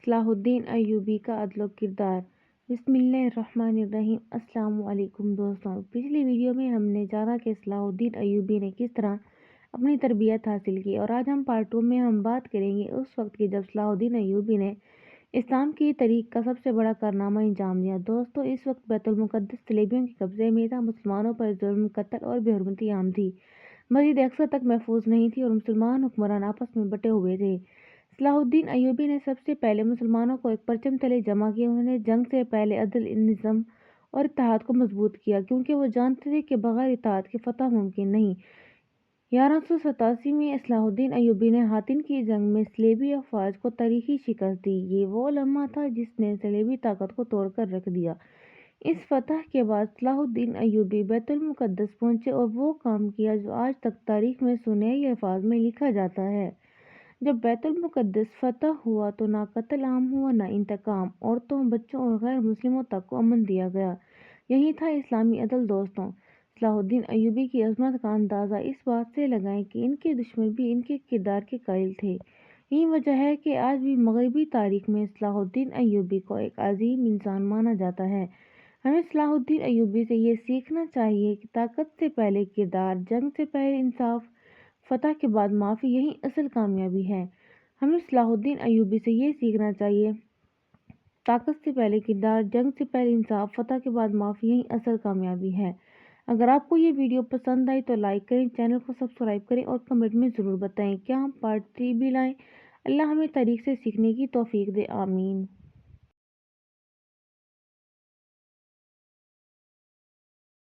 صلاح الدین ایوبی کا عدل و کردار۔ بسم اللہ الرحمن الرحیم۔ السلام علیکم دوستوں، پچھلی ویڈیو میں ہم نے جانا کہ صلاح الدین ایوبی نے کس طرح اپنی تربیت حاصل کی، اور آج ہم پارٹ 2 میں ہم بات کریں گے اس وقت کی جب صلاح الدین ایوبی نے اسلام کی تاریخ کا سب سے بڑا کارنامہ انجام دیا۔ دوستوں، اس وقت بیت المقدس صلیبیوں کے قبضے میں تھا، مسلمانوں پر ظلم، قتل اور بے حرمتی عام تھی، مسجد اقصی تک محفوظ نہیں تھی اور مسلمان حکمران آپس میں بٹے ہوئے تھے۔ صلاح الدین ایوبی نے سب سے پہلے مسلمانوں کو ایک پرچم تلے جمع کیا۔ انہوں نے جنگ سے پہلے عدل، نظم اور اتحاد کو مضبوط کیا، کیونکہ وہ جانتے تھے کہ بغیر اتحاد کے فتح ممکن نہیں۔ 1187 میں صلاح الدین ایوبی نے حطین کی جنگ میں صلیبی افواج کو تاریخی شکست دی۔ یہ وہ لمحہ تھا جس نے صلیبی طاقت کو توڑ کر رکھ دیا۔ اس فتح کے بعد صلاح الدین ایوبی بیت المقدس پہنچے اور وہ کام کیا جو آج تک تاریخ میں سنہری الفاظ میں لکھا جاتا ہے۔ جب بیت المقدس فتح ہوا تو نہ قتل عام ہوا، نہ انتقام، عورتوں، بچوں اور غیر مسلموں تک کو امن دیا گیا۔ یہی تھا اسلامی عدل۔ دوستوں، صلاح الدین ایوبی کی عظمت کا اندازہ اس بات سے لگائیں کہ ان کے دشمن بھی ان کے کردار کے قائل تھے۔ یہی وجہ ہے کہ آج بھی مغربی تاریخ میں صلاح الدین ایوبی کو ایک عظیم انسان مانا جاتا ہے۔ ہمیں صلاح الدین ایوبی سے یہ سیکھنا چاہیے کہ طاقت سے پہلے کردار، جنگ سے پہلے انصاف، فتح کے بعد معافی، یہی اصل کامیابی ہے۔ ہمیں صلاح الدین ایوبی سے یہ سیکھنا چاہیے، طاقت سے پہلے کردار، جنگ سے پہلے انصاف، فتح کے بعد معافی، یہی اصل کامیابی ہے۔ اگر آپ کو یہ ویڈیو پسند آئی تو لائک کریں، چینل کو سبسکرائب کریں اور کمنٹ میں ضرور بتائیں کیا ہم پارٹ 3 بھی لائیں۔ اللہ ہمیں تاریخ سے سیکھنے کی توفیق دے، آمین۔